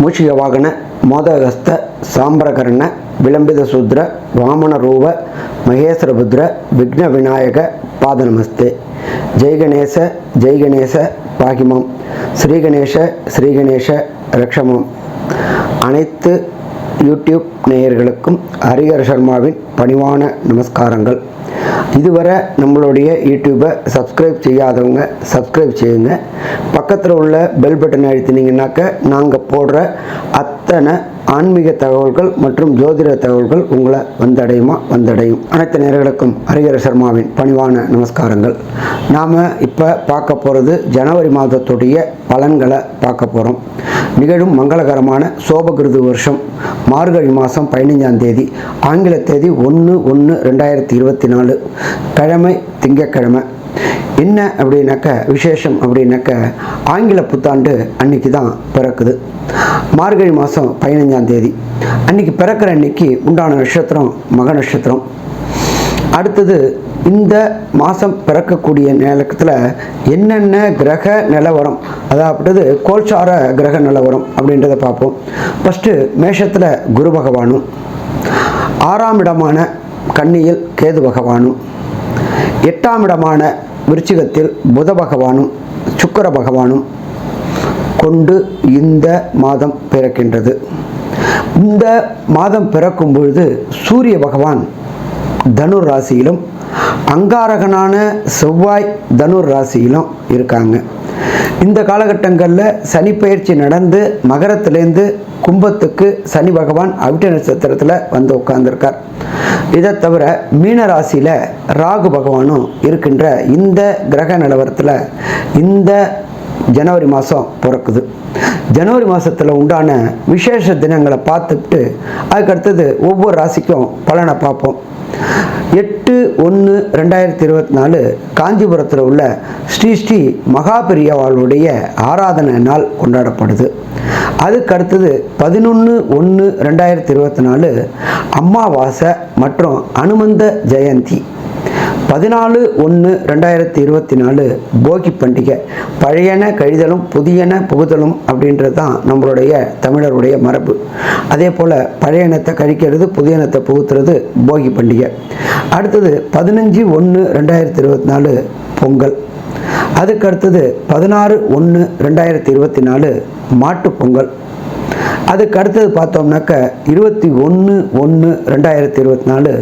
மூஷிக வாகன மோதகஸ்த சாம்பரகர்ண விளம்பித சூத்ர வாமன ரூப மகேஸ்வரபுத்ர விக்ன விநாயக பாத நமஸ்தே. ஜெய் கணேச பாகிமம். ஸ்ரீகணேச ரக்ஷமம். அனைத்து யூடியூப் நேயர்களுக்கும் ஹரிஹர சர்மாவின் பணிவான நமஸ்காரங்கள். இதுவரை நம்மளுடைய யூடியூப்பை சப்ஸ்கிரைப் செய்யாதவங்க சப்ஸ்கிரைப் செய்யுங்க. பக்கத்தில் உள்ள பெல் பட்டன் அழுத்தினீங்கன்னாக்க நாங்கள் போடுற அத்தனை ஆன்மீக தகவல்கள் மற்றும் ஜோதிட தகவல்கள் உங்களை வந்தடையும். அனைத்து நேயர்களுக்கும் ஹரிஹர சர்மாவின் பணிவான நமஸ்காரங்கள். நாம் இப்போ பார்க்க போகிறது ஜனவரி மாதத்துடைய பலன்களை பார்க்க போகிறோம். நிகழும் மங்களகரமான சோபகிருது வருஷம் மார்கழி மாதம் 15ஆம் தேதி, ஆங்கில தேதி 1/1/2024, கிழமை திங்கக்கிழமை. என்ன அப்படின்னாக்க விசேஷம் அப்படின்னாக்க ஆங்கில புத்தாண்டு அன்னைக்கு தான் பிறக்குது. மார்கழி மாதம் 15ஆம் தேதி அன்னைக்கு பிறக்கிற அன்னைக்கு உண்டான நட்சத்திரம் மக நட்சத்திரம். அடுத்தது இந்த மாதம் பிறக்கக்கூடிய நேரத்தில் என்னென்ன கிரக நிலவரம், அதாவது கோல்சார கிரக நிலவரம் அப்படின்றத பார்ப்போம். ஃபஸ்ட்டு மேஷத்தில் குரு பகவானும், 6ஆம் இடமான கன்னியில் கேது பகவானும், 8ஆம் இடமான விருச்சிகத்தில் புத பகவானும் சுக்கிர பகவானும் கொண்டு இந்த மாதம் பிறக்கின்றது. இந்த மாதம் பிறக்கும் பொழுது சூரிய பகவான் தனுர் ராசியிலும் அங்காரகனான செவ்வாய் தனுர் ராசியிலும் இருக்காங்க. இந்த காலகட்டங்களில் சனி பயிற்சி நடந்து மகரத்திலேருந்து கும்பத்துக்கு சனி பகவான் அவிட்ட நட்சத்திரத்தில் வந்து உட்கார்ந்துருக்கார். இதை தவிர மீன ராசியில் ராகு பகவானும் இருக்கின்ற இந்த கிரக நிலவரத்தில் இந்த ஜனவரி மாதம் பிறக்குது. ஜனவரி மாதத்தில் உண்டான விசேஷ தினங்களை பார்த்துட்டு அதுக்கடுத்தது ஒவ்வொரு ராசிக்கும் பலனை பார்ப்போம். 8/1/2024 காஞ்சிபுரத்தில் உள்ள ஸ்ரீ மகாபெரியவாளுடைய ஆராதனை நாள் கொண்டாடப்படுது. அதுக்கு அடுத்தது 11/1/2024 அமாவாசை மற்றும் அனுமந்த ஜெயந்தி. 14/1/2024 போகி பண்டிகை. பழையன கழிதலும் புதியன புகுதலும் அப்படின்றது தான் நம்மளுடைய தமிழருடைய மரபு. அதே போல் பழையனத்தை கழிக்கிறது புதியனத்தை புகுத்துறது போகி பண்டிகை. அடுத்தது 15/1/2024 பொங்கல். அதுக்கு அடுத்தது 16/1/2024 மாட்டுப் பொங்கல். அதுக்கு அடுத்தது பார்த்தோம்னாக்க 21/1/2024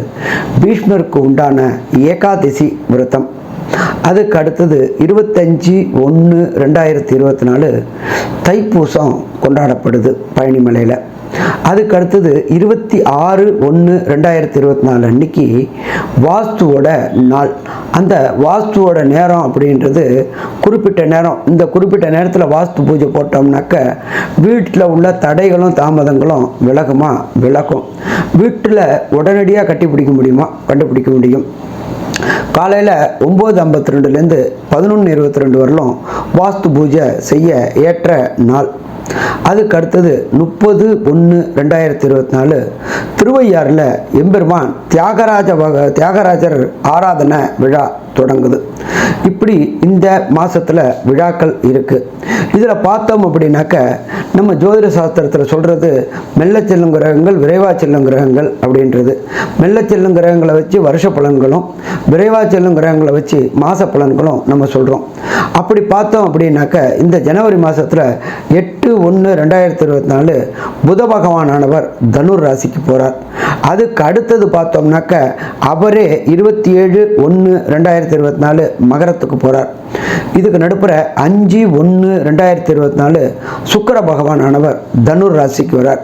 பீஷ்மருக்கு உண்டான ஏகாதசி விரதம். அதுக்கு அடுத்தது 25/1/2024 தைப்பூசம் கொண்டாடப்படுது பழனிமலையில். அதுக்கு அடுத்தது 26/1/2024 அன்னைக்கு வாஸ்துவோட நாள். அந்த வாஸ்துவோட நேரம் அப்படின்றது குறிப்பிட்ட நேரம். இந்த குறிப்பிட்ட நேரத்தில் வாஸ்து பூஜை போட்டோம்னாக்க வீட்டில் உள்ள தடைகளும் தாமதங்களும் விலகும். வீட்டில் உடனடியாக கண்டுபிடிக்க முடியும். காலையில் 9:52லேருந்து 11:22 வரலும் வாஸ்து பூஜை செய்ய ஏற்ற நாள். அதுக்கு அடுத்தது 30/1/2024 திருவையாறில் எம்பெருமான் தியாகராஜர் ஆராதனை விழா தொடங்குது. இப்படி இந்த மாதத்தில் விழாக்கள் இருக்குது. இதில் பார்த்தோம் அப்படின்னாக்க நம்ம ஜோதிட சாஸ்திரத்தில் சொல்கிறது மெல்ல செல்லும் கிரகங்கள் விரைவாக செல்லும் கிரகங்கள் அப்படின்றது. மெல்ல செல்லும் கிரகங்களை வச்சு வருஷ பலன்களும் விரைவாக செல்லும் கிரகங்களை வச்சு மாத பலன்களும் நம்ம சொல்கிறோம். அப்படி பார்த்தோம் அப்படின்னாக்க இந்த ஜனவரி மாதத்தில் 8/1/2024 புத பகவானானவர் தனுர் ராசிக்கு போகிறார். அதுக்கு அடுத்தது பார்த்தோம்னாக்க அவரே 27/1/2024 மகரத்துக்கு போகிறார். இதுக்கு நடுப்புற 5/1/2024 சுக்கிர பகவானானவர் தனுர் ராசிக்கு வரார்.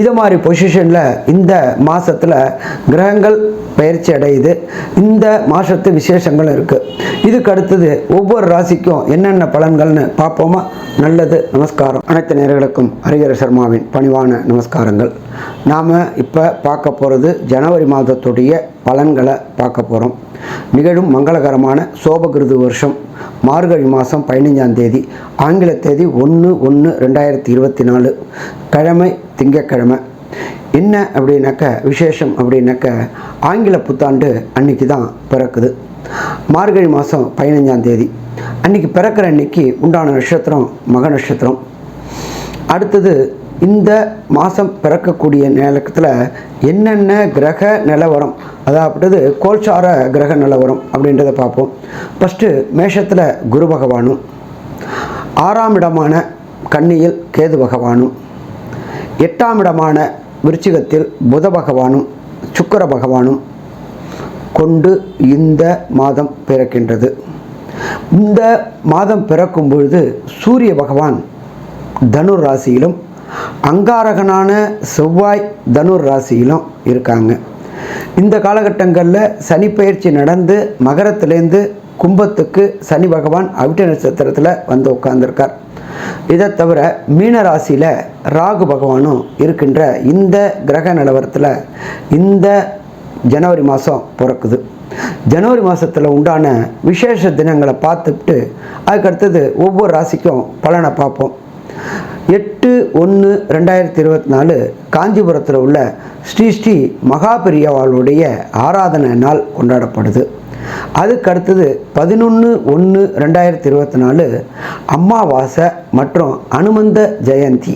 இது மாதிரி பொசிஷனில் இந்த மாதத்தில் கிரகங்கள் பயிற்சி அடையுது. இந்த மாதத்து விசேஷங்கள் இருக்குது. இதுக்கு அடுத்தது ஒவ்வொரு ராசிக்கும் என்னென்ன பலன்கள்னு பார்ப்போமா? நல்லது. நமஸ்காரம். அனைத்து நேயர்களுக்கும் ஹரிஹர சர்மாவின் பணிவான நமஸ்காரங்கள். நாம் இப்போ பார்க்க போகிறது ஜனவரி மாதத்துடைய பலன்களை பார்க்க போகிறோம். நிகழும் மங்களகரமான சோபகிருது வருஷம் மார்கழி மாதம் 15ஆம் தேதி, ஆங்கில தேதி 1/1/2024, கிழமை திங்கக்கிழமை. என்ன அப்படின்னாக்க விசேஷம் அப்படின்னாக்க ஆங்கில புத்தாண்டு அன்னைக்கு தான் பிறக்குது. மார்கழி மாதம் 15ஆம் தேதி அன்னைக்கு பிறக்கிற அன்னைக்கு உண்டான நட்சத்திரம் மக நட்சத்திரம். அடுத்தது இந்த மாதம் பிறக்கக்கூடிய நேரத்தில் என்னென்ன கிரக நிலவரம், அதாவது கோல்சார கிரக நிலவரம் அப்படின்றத பார்ப்போம். ஃபஸ்ட்டு மேஷத்தில் குரு பகவானும், 6ஆம் இடமான கன்னியில் கேது பகவானும், 8ஆம் இடமான விருச்சிகத்தில் புத பகவானும் சுக்கிர பகவானும் கொண்டு இந்த மாதம் பிறக்கின்றது. இந்த மாதம் பிறக்கும் பொழுது சூரிய பகவான் தனுர் ராசியிலும், அங்காரகனான செவ்வாய் தனுர் ராசியிலும் இருக்காங்க. இந்த காலகட்டங்களில் சனி பயிற்சி நடந்து மகரத்திலேருந்து கும்பத்துக்கு சனி பகவான் அவிட்ட நட்சத்திரத்தில் வந்து உட்கார்ந்துருக்கார். இதை தவிர மீன ராசியில் ராகு பகவானும் இருக்கின்ற இந்த கிரக நிலவரத்தில் இந்த ஜனவரி மாதம் பிறக்குது. ஜனவரி மாதத்தில் உண்டான விசேஷ தினங்களை பார்த்துட்டு அதுக்கடுத்தது ஒவ்வொரு ராசிக்கும் பலனை பார்ப்போம். 8/1/2024 காஞ்சிபுரத்தில் உள்ள ஸ்ரீ மகாபெரியவாளுடைய ஆராதனை நாள் கொண்டாடப்படுது. அதுக்கடுத்தது 11/1/2024 அமாவாசை மற்றும் அனுமந்த ஜெயந்தி.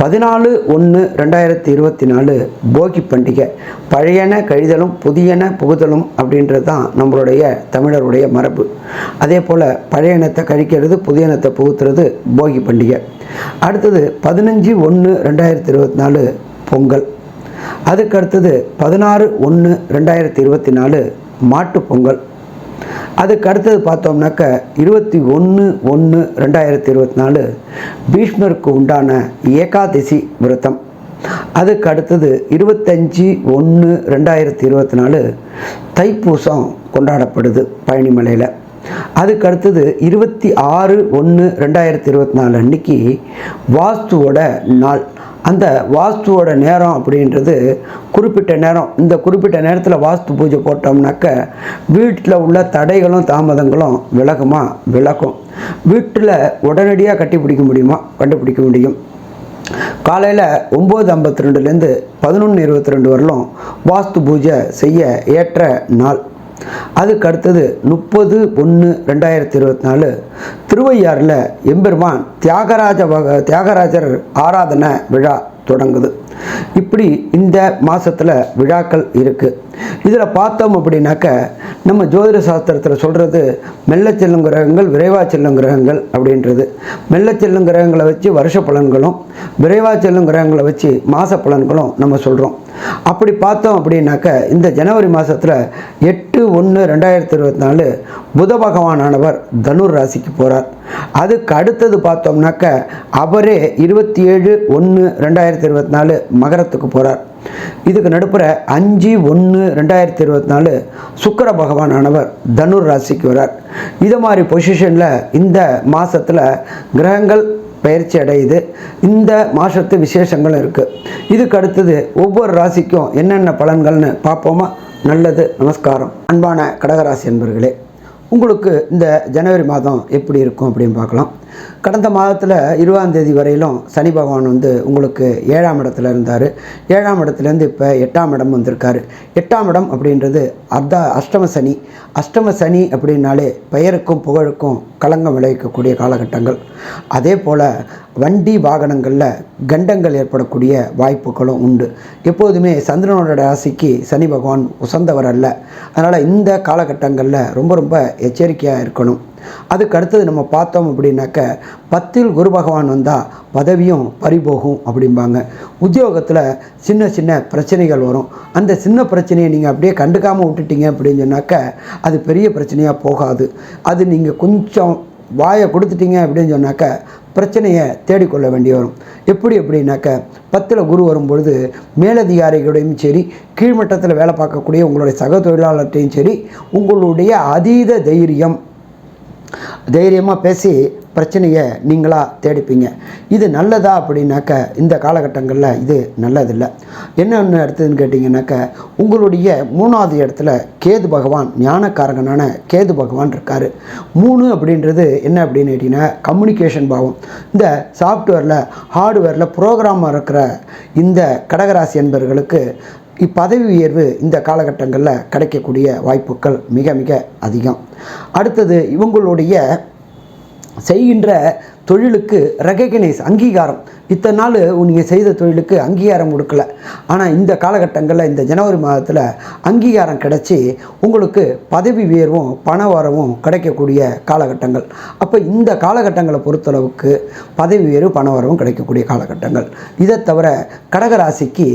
14/1/2024 போகி பண்டிகை. பழையன கழிதலும் புதியன புகுதலும் அப்படின்றது தான் நம்மளுடைய தமிழருடைய மரபு. அதே போல் பழையனத்தை கழிக்கிறது புதியனத்தை புகுத்துறது போகி பண்டிகை. அடுத்தது 15/1/2024 பொங்கல். அதுக்கடுத்தது 16/1/2024 மாட்டுப் பொங்கல். அதுக்கு அடுத்தது பார்த்தோம்னாக்க 21/1/2024 பீஷ்மருக்கு உண்டான ஏகாதசி விரதம். அதுக்கு அடுத்தது 25/1/2024 தைப்பூசம் கொண்டாடப்படுது பழனிமலையில். அதுக்கு அடுத்தது 26/1/2024 அன்னைக்கு வாஸ்துவோட நாள். அந்த வாஸ்துவோட நேரம் அப்படின்றது குறிப்பிட்ட நேரம். இந்த குறிப்பிட்ட நேரத்தில் வாஸ்து பூஜை போட்டோம்னாக்க வீட்டில் உள்ள தடைகளும் தாமதங்களும் விலகும். வீட்டில் உடனடியாக கண்டுபிடிக்க முடியும். காலையில் 9:52லேருந்து 11:22 வரலும் வாஸ்து பூஜை செய்ய ஏற்ற நாள். அதுக்கு அடுத்தது 30/1/2024 திருவையாறில் எம்பெருமான் தியாகராஜர் ஆராதனை விழா தொடங்குது. இப்படி இந்த மாதத்தில் விழாக்கள் இருக்குது. இதில் பார்த்தோம் அப்படின்னாக்க நம்ம ஜோதிட சாஸ்திரத்தில் சொல்கிறது மெல்ல செல்லும் கிரகங்கள் விரைவாக செல்லும் கிரகங்கள் அப்படின்றது. மெல்ல செல்லும் கிரகங்களை வச்சு வருஷ பலன்களும், விரைவாக செல்லும் கிரகங்களை வச்சு மாத பலன்களும் நம்ம சொல்கிறோம். அப்படி பார்த்தோம் அப்படின்னாக்க இந்த ஜனவரி மாதத்தில் 8/1/2024 புத பகவானானவர் தனுர் ராசிக்கு போகிறார். அதுக்கு அடுத்தது பார்த்தோம்னாக்க அவரே 27/1/2024 மகரத்துக்கு போகிறார். இதுக்கு நடுப்புற 5/1/2024 சுக்கிர பகவானானவர் தனுர் ராசிக்கு வரார். இது மாதிரி பொசிஷனில் இந்த மாதத்தில் கிரகங்கள் பயிற்சி அடையுது. இந்த மாதத்து விசேஷங்கள் இருக்குது. இதுக்கு அடுத்தது ஒவ்வொரு ராசிக்கும் என்னென்ன பலன்கள்னு பார்ப்போமா? நல்லது. நமஸ்காரம். அன்பான கடகராசி என்பர்களே, உங்களுக்கு இந்த ஜனவரி மாதம் எப்படி இருக்கும் அப்படின்னு பார்க்கலாம். கடந்த மாதத்தில் 20ஆம் தேதி வரையிலும் சனி பகவான் உங்களுக்கு 7ஆம் இடத்துல இருந்தார். 7ஆம் இடத்துலேருந்து இப்போ 8ஆம் இடம் வந்திருக்காரு. 8ஆம் இடம் அப்படின்றது அஷ்டம சனி அப்படின்னாலே பெயருக்கும் புகழுக்கும் களங்கம் விளைவிக்கக்கூடிய காலகட்டங்கள். அதே போல் வண்டி வாகனங்களில் கண்டங்கள் ஏற்படக்கூடிய வாய்ப்புகளும் உண்டு. எப்போதுமே சந்திரனோட ராசிக்கு சனி பகவான் உசந்தவர் அல்ல. அதனால் இந்த காலகட்டங்களில் ரொம்ப எச்சரிக்கையாக இருக்கணும். அதுக்கு அடுத்தது நம்ம பார்த்தோம் அப்படின்னாக்க 10ல் குரு பகவான் வந்தால் பதவியும் பறிபோகும் அப்படிம்பாங்க. உத்தியோகத்தில் சின்ன பிரச்சனைகள் வரும். அந்த சின்ன பிரச்சனையை நீங்கள் அப்படியே கண்டுக்காமல் விட்டுட்டீங்க அப்படின்னு சொன்னாக்க அது பெரிய பிரச்சனையாக போகாது. அது நீங்கள் கொஞ்சம் வாயை கொடுத்துட்டீங்க அப்படின்னு சொன்னாக்க பிரச்சனையை தேடிக்கொள்ள வேண்டி வரும். எப்படி அப்படின்னாக்க 10ல் குரு வரும்பொழுது மேலதிகாரிகளையும் சரி, கீழ்மட்டத்தில் வேலை பார்க்கக்கூடிய உங்களுடைய சக தொழிலாளர்கிட்டையும் சரி, உங்களுடைய அதீத தைரியமாக பேசி பிரச்சனையை நீங்களாக தேடிப்பீங்க. இது நல்லதா அப்படின்னாக்க இந்த காலகட்டங்களில் இது நல்லதில்லை. என்னென்னு அடுத்ததுன்னு கேட்டிங்கன்னாக்க உங்களுடைய 3ஆவது இடத்துல கேது பகவான், ஞானக்காரகனான கேது பகவான் இருக்கார். 3 அப்படின்றது என்ன அப்படின்னு கேட்டிங்கன்னா கம்யூனிகேஷன் பாவம். இந்த சாஃப்ட்வேரில் ஹார்ட்வேரில் ப்ரோக்ராமாக இருக்கிற இந்த கடகராசி என்பவர்களுக்கு இப்பதவி உயர்வு இந்த காலகட்டங்களில் கிடைக்கக்கூடிய வாய்ப்புகள் மிக அதிகம். அடுத்தது இவங்களுடைய செய்கின்ற தொழிலுக்கு ரெகக்னைஸ் அங்கீகாரம், இத்தனை நாள் நீங்கள் செய்த தொழிலுக்கு அங்கீகாரம் கொடுக்கல, ஆனால் இந்த காலகட்டங்களில் இந்த ஜனவரி மாதத்தில் அங்கீகாரம் கிடைச்சி உங்களுக்கு பதவி உயர்வும் பண வரவும் கிடைக்கக்கூடிய காலகட்டங்கள். அப்போ இந்த காலகட்டங்களை பொறுத்தளவுக்கு பதவி உயர்வு பண வரவும் கிடைக்கக்கூடிய காலகட்டங்கள். இதை தவிர கடகராசிக்கு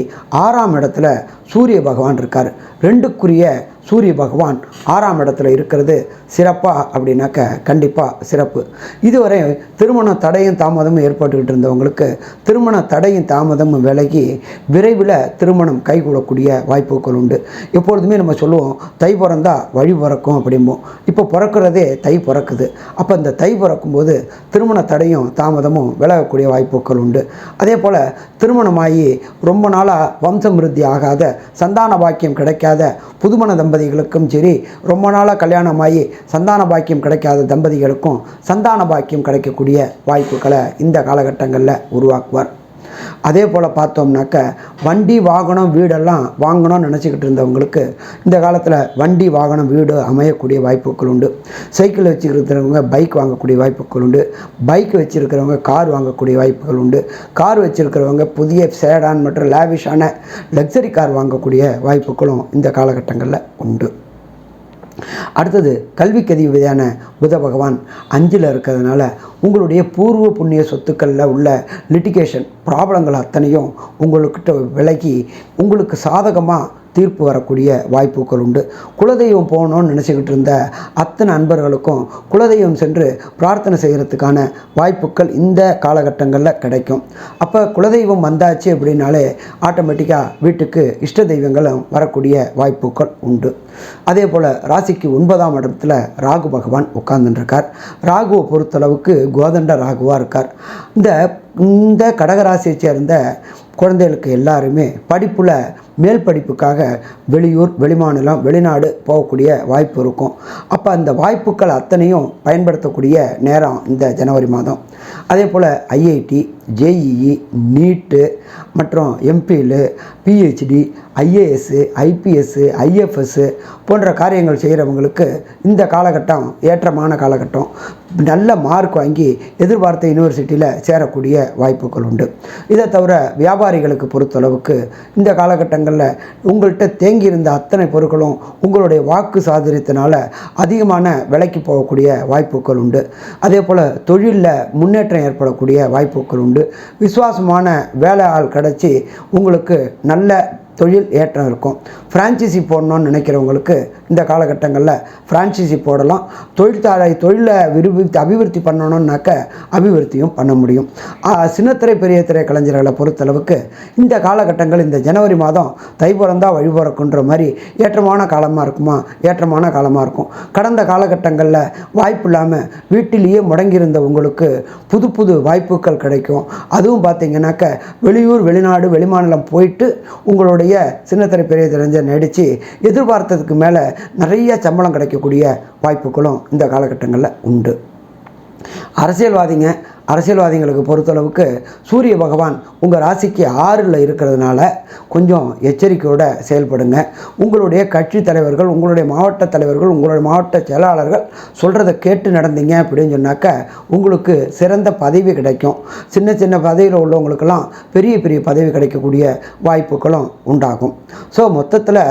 6ஆம் இடத்துல சூரிய பகவான் இருக்கார். 2க்குரிய சூரிய பகவான் 6ஆம் இடத்துல இருக்கிறது சிறப்பா அப்படின்னாக்க கண்டிப்பாக சிறப்பு. இதுவரை திருமண தடையும் தாமதமும் ஏற்பட்டுக்கிட்டு இருந்தவங்களுக்கு திருமண தடையும் தாமதமும் விலகி விரைவில் திருமணம் கைகூடக்கூடிய வாய்ப்புகள் உண்டு. எப்பொழுதுமே நம்ம சொல்லுவோம் தை பிறந்தா வழி பிறக்கும் அப்படிம்போம். இப்போ பிறக்கிறதே தை பிறக்குது. அப்போ இந்த தை பிறக்கும்போது திருமண தடையும் தாமதமும் விலகக்கூடிய வாய்ப்புகள் உண்டு. அதே போல் திருமணமாகி ரொம்ப நாளாக வம்சமிருத்தி ஆகாத சந்தான பாக்கியம் கிடைக்காத புதுமண தம்பதிகளுக்கும் சரி, ரொம்ப நாளாக கல்யாணமாகி சந்தான பாக்கியம் கிடைக்காத தம்பதிகளுக்கும் சந்தான பாக்கியம் கிடைக்கக்கூடிய வாய்ப்புகளை இந்த காலகட்டங்களில் உருவாக்குவார். அதே போல் பார்த்தோம்னாக்க வண்டி வாகனம் வீடெல்லாம் வாங்கணும்னு நினச்சிக்கிட்டு இருந்தவங்களுக்கு இந்த காலத்தில் வண்டி வாகனம் வீடு அமையக்கூடிய வாய்ப்புகள் உண்டு. சைக்கிள் வச்சுருக்கிறவங்க பைக் வாங்கக்கூடிய வாய்ப்புகள் உண்டு. பைக் வச்சுருக்கிறவங்க கார் வாங்கக்கூடிய வாய்ப்புகள் உண்டு. கார் வச்சுருக்கிறவங்க புதிய சேடான் மற்றும் லேவிஷான லக்ஸரி கார் வாங்கக்கூடிய வாய்ப்புகளும் இந்த காலகட்டங்களில் உண்டு. அடுத்தது கல்விக்கு அதிபதியான புத பகவான் 5ல் இருக்கிறதுனால உங்களுடைய பூர்வ புண்ணிய சொத்துக்களில் உள்ள லிட்டிகேஷன் ப்ராப்ளங்கள் அத்தனையும் உங்கள்கிட்ட விலகி உங்களுக்கு சாதகமாக தீர்ப்பு வரக்கூடிய வாய்ப்புகள் உண்டு. குலதெய்வம் போகணும்னு நினச்சிக்கிட்டு இருந்த அத்தனை நண்பர்களுக்கும் குலதெய்வம் சென்று பிரார்த்தனை செய்கிறதுக்கான வாய்ப்புகள் இந்த காலகட்டங்களில் கிடைக்கும். அப்போ குலதெய்வம் வந்தாச்சு அப்படின்னாலே ஆட்டோமேட்டிக்காக வீட்டுக்கு இஷ்ட தெய்வங்களும் வரக்கூடிய வாய்ப்புகள் உண்டு. அதே போல் ராசிக்கு 9ஆம் இடத்துல ராகு பகவான் உட்கார்ந்துருக்கார். ராகுவை பொறுத்தளவுக்கு கோதண்ட ராகுவாக இருக்கார். இந்த கடகராசியை சேர்ந்த குழந்தைகளுக்கு எல்லாருமே படிப்பில் மேல் படிப்புக்காக வெளியூர் வெளிமாநிலம் வெளிநாடு போகக்கூடிய வாய்ப்பு இருக்கும். அப்போ அந்த வாய்ப்புகள் அத்தனையும் பயன்படுத்தக்கூடிய நேரம் இந்த ஜனவரி மாதம். அதே போல் ஐஐடி, ஜேஇஇ, நீட்டு மற்றும் MPL, PhD, IAS, IPS, IFS போன்ற காரியங்கள் செய்கிறவங்களுக்கு இந்த காலகட்டம் ஏற்றமான காலகட்டம். நல்ல மார்க் வாங்கி எதிர்பார்த்த யூனிவர்சிட்டியில் சேரக்கூடிய வாய்ப்புகள் உண்டு. இதை தவிர வியாபாரிகளுக்கு பொறுத்தளவுக்கு இந்த காலகட்டங்களில் உங்கள்கிட்ட தேங்கியிருந்த அத்தனை பொருட்களும் உங்களுடைய வாக்கு சாதுரியத்தினால அதிகமான விலைக்கு போகக்கூடிய வாய்ப்புகள் உண்டு. அதே போல் தொழிலில் முன்னேற்றம் ஏற்படக்கூடிய வாய்ப்புகள் உண்டு. விசுவாசமான வேலை ஆள் கிடச்சி உங்களுக்கு நல்ல தொழில் ஏற்றம் இருக்கும். ஃப்ரான்ச்சைசி போடணும்னு நினைக்கிறவங்களுக்கு இந்த காலகட்டங்களில் ஃப்ரான்ச்சைசி போடலாம். தொழிலை அபிவிருத்தி பண்ணணுன்னாக்க அபிவிருத்தியும் பண்ண முடியும். சின்னத்திரை பெரிய திரை கலைஞர்களை பொறுத்தளவுக்கு இந்த காலகட்டங்கள் இந்த ஜனவரி மாதம் தை பிறந்தா வழி பிறக்குன்ற மாதிரி ஏற்றமான காலமாக இருக்குமா? ஏற்றமான காலமாக இருக்கும். கடந்த காலகட்டங்களில் வாய்ப்பு இல்லாமல் வீட்டிலேயே முடங்கியிருந்த உங்களுக்கு புது புது வாய்ப்புகள் கிடைக்கும். அதுவும் பார்த்திங்கனாக்க வெளியூர் வெளிநாடு வெளிமாநிலம் போயிட்டு உங்களுடைய சின்னத்திரை பெரிய திரைஞர் நடித்து எதிர்பார்த்ததுக்கு மேலே நிறைய சம்பளம் கிடைக்கக்கூடிய வாய்ப்புகளும் இந்த காலகட்டங்களில் உண்டு. அரசியல்வாதிகளுக்கு பொறுத்தளவுக்கு சூரிய பகவான் உங்கள் ராசிக்கு 6ல் இருக்கிறதுனால கொஞ்சம் எச்சரிக்கையோடு செயல்படுங்க. உங்களுடைய கட்சி தலைவர்கள், உங்களுடைய மாவட்ட தலைவர்கள், உங்களுடைய மாவட்ட செயலாளர்கள் சொல்கிறத கேட்டு நடந்தீங்க அப்படின்னு சொன்னாக்க உங்களுக்கு சிறந்த பதவி கிடைக்கும். சின்ன சின்ன பதவியில் உள்ளவங்களுக்கெல்லாம் பெரிய பெரிய பதவி கிடைக்கக்கூடிய வாய்ப்புகளும் உண்டாகும். ஸோ மொத்தத்தில்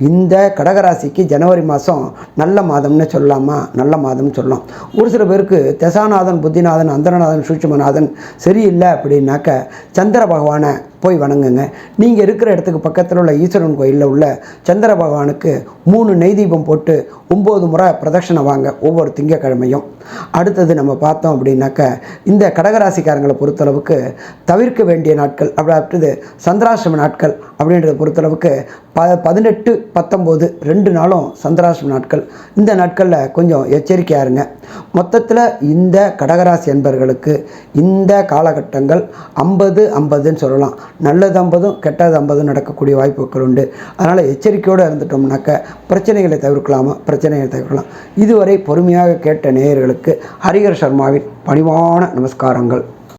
இந்த கடகராசிக்கு ஜனவரி மாதம் நல்ல மாதம்னு சொல்லலாமா? நல்ல மாதம்னு சொல்லலாம். ஒரு சில பேருக்கு தசாநாதன், புத்திநாதன், அந்தரநாதன், சூட்சுமநாதன் சரியில்லை அப்படின்னாக்க சந்திர பகவானை போய் வணங்குங்க. நீங்கள் இருக்கிற இடத்துக்கு பக்கத்தில் உள்ள ஈஸ்வரன் கோயிலில் உள்ள சந்திர பகவானுக்கு 3 நெய் தீபம் போட்டு 9 முறை பிரதட்சணை வாங்க ஒவ்வொரு திங்கக்கிழமையும். அடுத்தது நம்ம பார்த்தோம் அப்படின்னாக்க இந்த கடகராசிக்காரங்களை பொறுத்தளவுக்கு தவிர்க்க வேண்டிய நாட்கள் அடுத்தது சந்திராசிரம நாட்கள் அப்படின்றத பொறுத்தளவுக்கு 18, 19 2 நாளும் சந்திராசிரம நாட்கள். இந்த நாட்களில் கொஞ்சம் எச்சரிக்கையாக இருங்க. மொத்தத்தில் இந்த கடகராசி என்பர்களுக்கு இந்த காலகட்டங்கள் 50-50ன்னு சொல்லலாம். நல்லது 50 கெட்டது 50 நடக்கக்கூடிய வாய்ப்புகள் உண்டு. அதனால் எச்சரிக்கையோடு இருந்துட்டோம்னாக்க பிரச்சனைகளை தவிர்க்கலாம். இதுவரை பொறுமையாக கேட்ட நேயர்களுக்கு ஹரிஹர சர்மாவின் பணிவான நமஸ்காரங்கள்.